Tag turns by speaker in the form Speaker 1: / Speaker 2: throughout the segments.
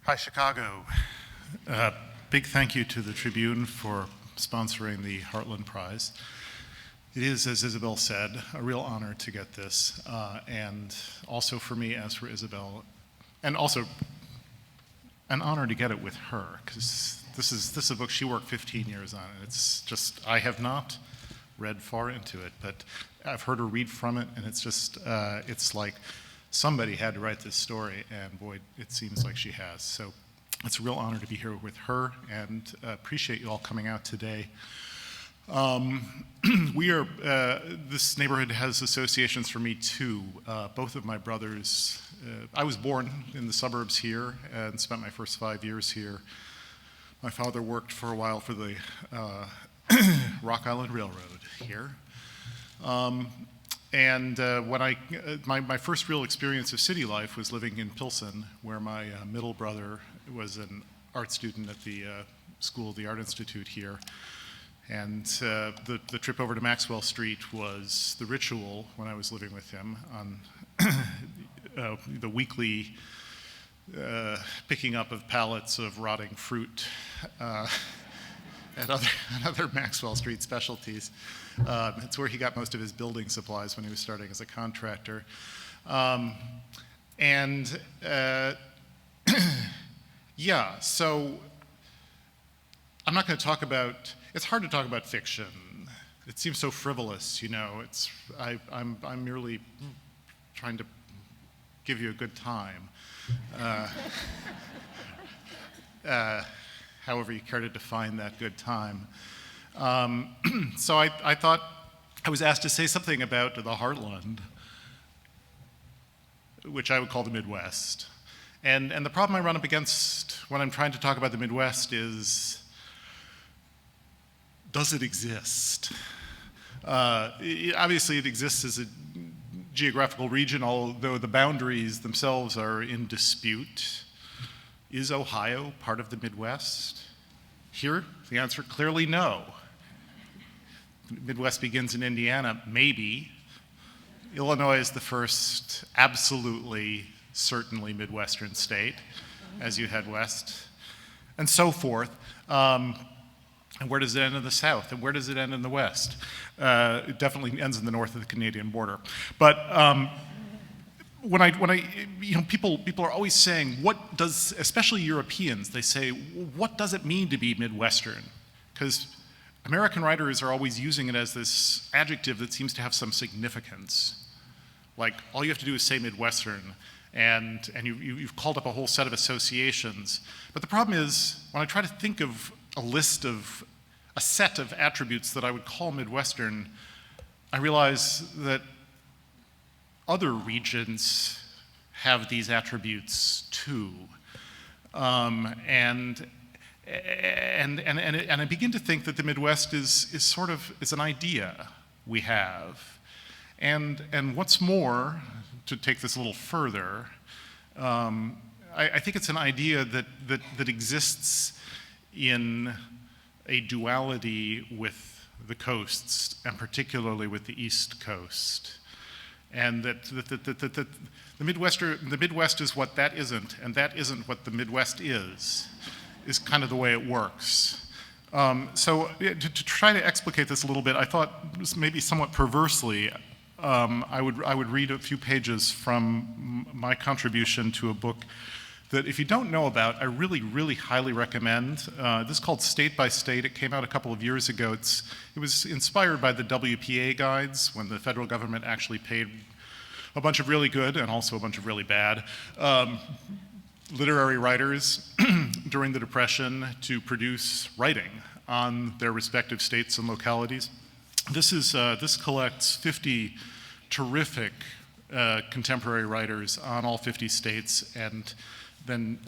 Speaker 1: Hi, Chicago. Big thank you to the Tribune for sponsoring the Heartland Prize. It is, as Isabel said, a real honor to get this, and also for me, as for Isabel, and also an honor to get it with her, because this is a book she worked 15 years on, and it's just, I have not read far into it, but I've heard her read from it, and it's just, it's like somebody had to write this story, and boy, it seems like she has. So it's a real honor to be here with her, and appreciate you all coming out today. This neighborhood has associations for me too. Both of my brothers, I was born in the suburbs here and spent my first 5 years here. My father worked for a while for the Rock Island Railroad here. My first real experience of city life was living in Pilsen, where my middle brother was an art student at the School of the Art Institute here. And the trip over to Maxwell Street was the ritual when I was living with him on the weekly picking up of pallets of rotting fruit and other Maxwell Street specialties. It's where he got most of his building supplies when he was starting as a contractor. Yeah, so I'm not going to talk about, it's hard to talk about fiction. It seems so frivolous, you know. I'm merely trying to give you a good time. However you care to define that good time. So I thought I was asked to say something about the Heartland, which I would call the Midwest. And the problem I run up against when I'm trying to talk about the Midwest is, does it exist? Obviously it exists as a geographical region, although the boundaries themselves are in dispute. Is Ohio part of the Midwest? Here, the answer clearly no. The Midwest begins in Indiana, maybe. Illinois is the first absolutely, certainly Midwestern state as you head west, and so forth. And where does it end in the South? And where does it end in the West? It definitely ends in the north of the Canadian border. But when I, you know, people are always saying, what does, especially Europeans, they say, what does it mean to be Midwestern? Because American writers are always using it as this adjective that seems to have some significance. Like, all you have to do is say Midwestern, and you've called up a whole set of associations. But the problem is, when I try to think of a set of attributes that I would call Midwestern, I realize that other regions have these attributes too. And I begin to think that the Midwest is an idea we have. And what's more, to take this a little further, I think it's an idea that exists in a duality with the coasts, and particularly with the East Coast. And that the Midwest is what that isn't, and that isn't what the Midwest is kind of the way it works. So to try to explicate this a little bit, I thought maybe somewhat perversely, I would read a few pages from my contribution to a book that if you don't know about, I really, really highly recommend. This is called State by State. It came out a couple of years ago. It was inspired by the WPA guides when the federal government actually paid a bunch of really good and also a bunch of really bad literary writers during the Depression to produce writing on their respective states and localities. This collects 50 terrific contemporary writers on all 50 states, and then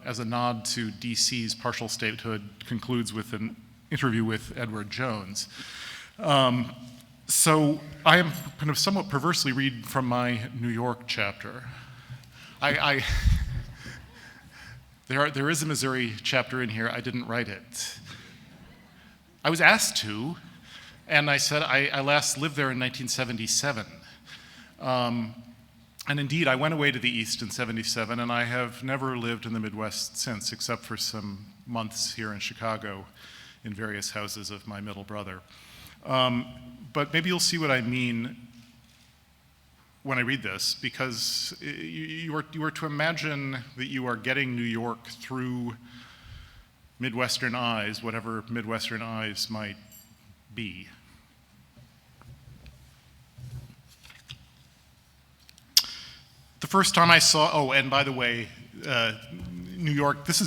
Speaker 1: as a nod to DC's partial statehood, concludes with an interview with Edward Jones. So I am kind of somewhat perversely read from my New York chapter. There is a Missouri chapter in here. I didn't write it. I was asked to, and I said I last lived there in 1977. And indeed, I went away to the East in '77, and I have never lived in the Midwest since, except for some months here in Chicago in various houses of my middle brother. But maybe you'll see what I mean when I read this, because you are to imagine that you are getting New York through Midwestern eyes, whatever Midwestern eyes might be. The first time I saw, and by the way, New York, this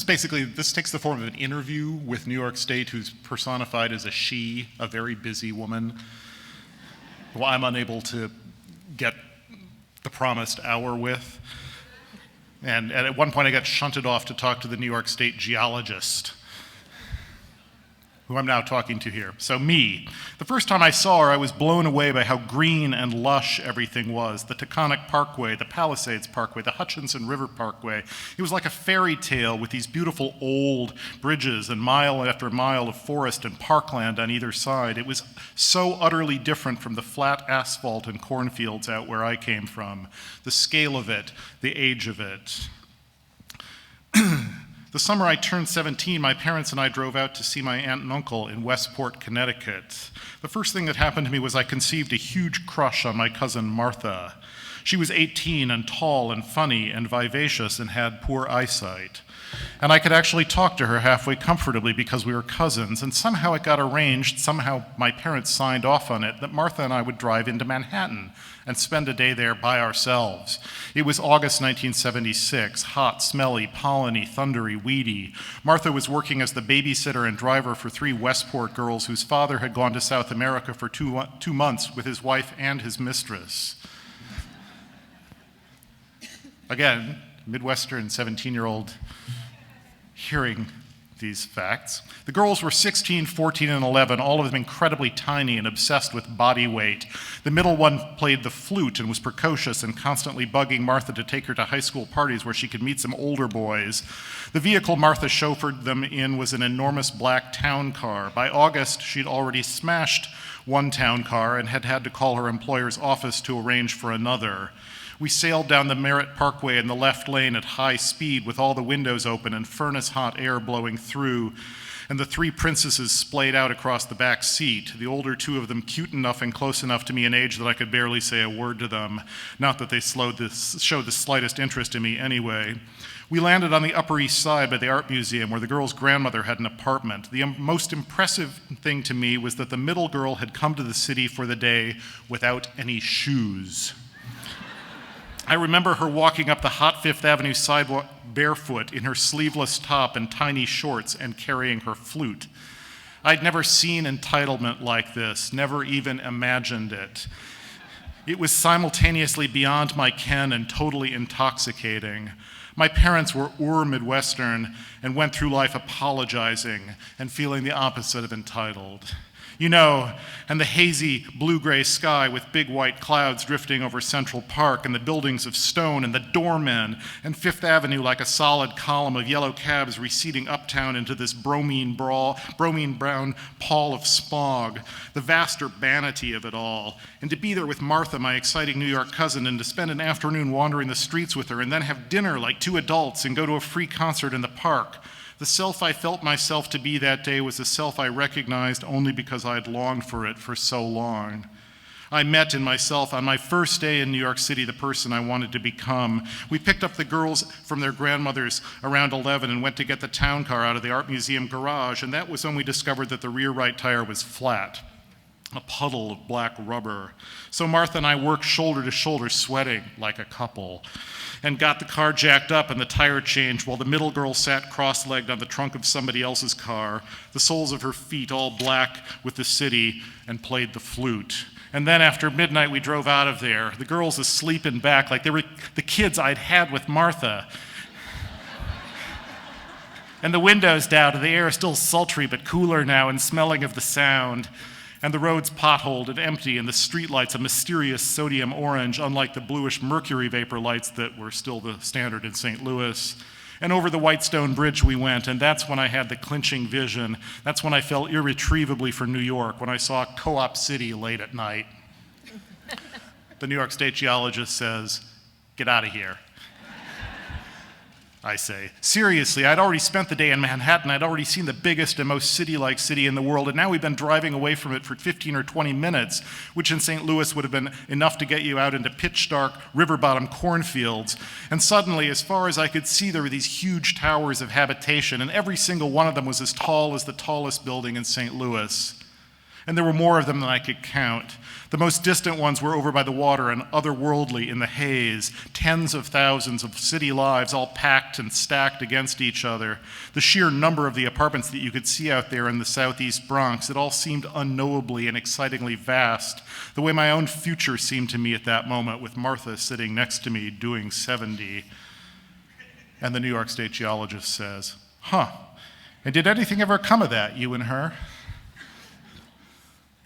Speaker 1: takes the form of an interview with New York State, who's personified as a she, a very busy woman, who I'm unable to get the promised hour with. And at one point I got shunted off to talk to the New York State geologist, who I'm now talking to here. So me. The first time I saw her, I was blown away by how green and lush everything was. The Taconic Parkway, the Palisades Parkway, the Hutchinson River Parkway. It was like a fairy tale with these beautiful old bridges and mile after mile of forest and parkland on either side. It was so utterly different from the flat asphalt and cornfields out where I came from. The scale of it, the age of it. The summer I turned 17, my parents and I drove out to see my aunt and uncle in Westport, Connecticut. The first thing that happened to me was I conceived a huge crush on my cousin Martha. She was 18 and tall and funny and vivacious and had poor eyesight. And I could actually talk to her halfway comfortably because we were cousins, and somehow it got arranged, somehow my parents signed off on it, that Martha and I would drive into Manhattan and spend a day there by ourselves. It was August 1976, hot, smelly, polleny, thundery, weedy. Martha was working as the babysitter and driver for 3 Westport girls whose father had gone to South America for 2 months with his wife and his mistress. Again, Midwestern 17-year-old hearing these facts. The girls were 16, 14, and 11, all of them incredibly tiny and obsessed with body weight. The middle one played the flute and was precocious and constantly bugging Martha to take her to high school parties where she could meet some older boys. The vehicle Martha chauffeured them in was an enormous black town car. By August, she'd already smashed one town car and had had to call her employer's office to arrange for another. We sailed down the Merritt Parkway in the left lane at high speed with all the windows open and furnace-hot air blowing through, and the 3 princesses splayed out across the back seat, the older 2 of them cute enough and close enough to me in age that I could barely say a word to them, not that they showed the slightest interest in me anyway. We landed on the Upper East Side by the Art Museum, where the girl's grandmother had an apartment. The most impressive thing to me was that the middle girl had come to the city for the day without any shoes. I remember her walking up the hot Fifth Avenue sidewalk barefoot in her sleeveless top and tiny shorts and carrying her flute. I'd never seen entitlement like this, never even imagined it. It was simultaneously beyond my ken and totally intoxicating. My parents were Midwestern and went through life apologizing and feeling the opposite of entitled. You know, and the hazy blue-gray sky with big white clouds drifting over Central Park and the buildings of stone and the doormen and Fifth Avenue like a solid column of yellow cabs receding uptown into this bromine brown pall of smog, the vast urbanity of it all. And to be there with Martha, my exciting New York cousin, and to spend an afternoon wandering the streets with her and then have dinner like 2 adults and go to a free concert in the park. The self I felt myself to be that day was a self I recognized only because I had longed for it for so long. I met in myself on my first day in New York City the person I wanted to become. We picked up the girls from their grandmothers around 11 and went to get the town car out of the Art Museum garage, and that was when we discovered that the rear right tire was flat, a puddle of black rubber. So Martha and I worked shoulder to shoulder, sweating like a couple, and got the car jacked up and the tire changed while the middle girl sat cross-legged on the trunk of somebody else's car, the soles of her feet all black with the city, and played the flute. And then after midnight we drove out of there, the girls asleep in back like they were the kids I'd had with Martha. And the windows down, and the air still sultry but cooler now and smelling of the sound. And the roads potholed and empty, and the streetlights a mysterious sodium orange, unlike the bluish mercury vapor lights that were still the standard in St. Louis. And over the Whitestone Bridge we went, and that's when I had the clinching vision. That's when I fell irretrievably for New York, when I saw Co-op City late at night. The New York State geologist says, Get out of here. I say. Seriously, I'd already spent the day in Manhattan. I'd already seen the biggest and most city-like city in the world, and now we've been driving away from it for 15 or 20 minutes, which in St. Louis would have been enough to get you out into pitch-dark river-bottom cornfields. And suddenly, as far as I could see, there were these huge towers of habitation, and every single one of them was as tall as the tallest building in St. Louis. And there were more of them than I could count. The most distant ones were over by the water and otherworldly in the haze, tens of thousands of city lives all packed and stacked against each other. The sheer number of the apartments that you could see out there in the southeast Bronx, it all seemed unknowably and excitingly vast, the way my own future seemed to me at that moment, with Martha sitting next to me doing 70. And the New York State geologist says, and did anything ever come of that, you and her?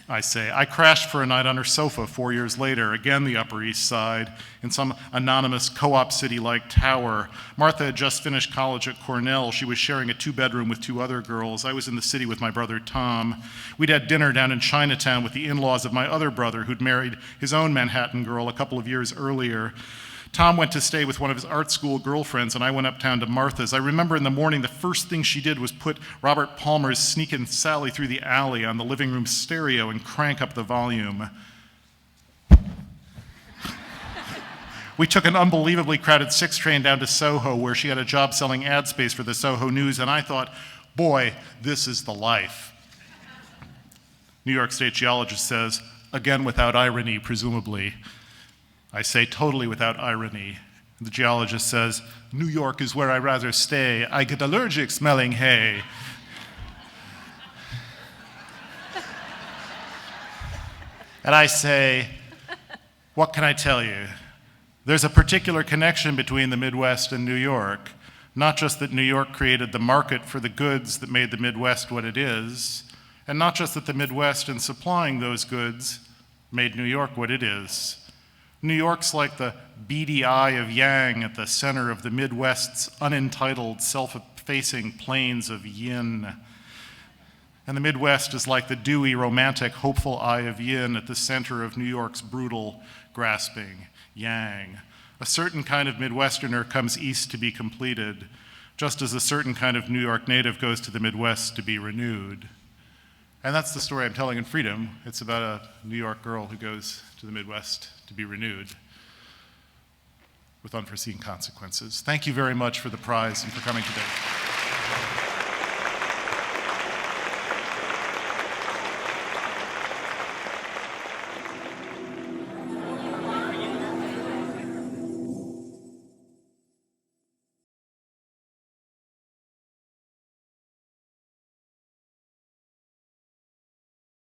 Speaker 1: I say, I crashed for a night on her sofa 4 years later, again the Upper East Side, in some anonymous co-op city-like tower. Martha had just finished college at Cornell. She was sharing a 2-bedroom with 2 other girls. I was in the city with my brother Tom. We'd had dinner down in Chinatown with the in-laws of my other brother, who'd married his own Manhattan girl a couple of years earlier. Tom went to stay with one of his art school girlfriends, and I went uptown to Martha's. I remember in the morning, the first thing she did was put Robert Palmer's Sneakin' Sally Through the Alley on the living room stereo and crank up the volume. We took an unbelievably crowded 6 train down to Soho, where she had a job selling ad space for the Soho News, and I thought, boy, this is the life. New York State geologist says, again without irony, presumably. I say totally without irony. The geologist says, New York is where I'd rather stay. I get allergic smelling hay. And I say, what can I tell you? There's a particular connection between the Midwest and New York. Not just that New York created the market for the goods that made the Midwest what it is, and not just that the Midwest, in supplying those goods, made New York what it is. New York's like the beady eye of yang at the center of the Midwest's unentitled, self-effacing plains of yin. And the Midwest is like the dewy, romantic, hopeful eye of yin at the center of New York's brutal, grasping yang. A certain kind of Midwesterner comes east to be completed, just as a certain kind of New York native goes to the Midwest to be renewed. And that's the story I'm telling in Freedom. It's about a New York girl who goes to the Midwest to be renewed with unforeseen consequences. Thank you very much for the prize and for coming today.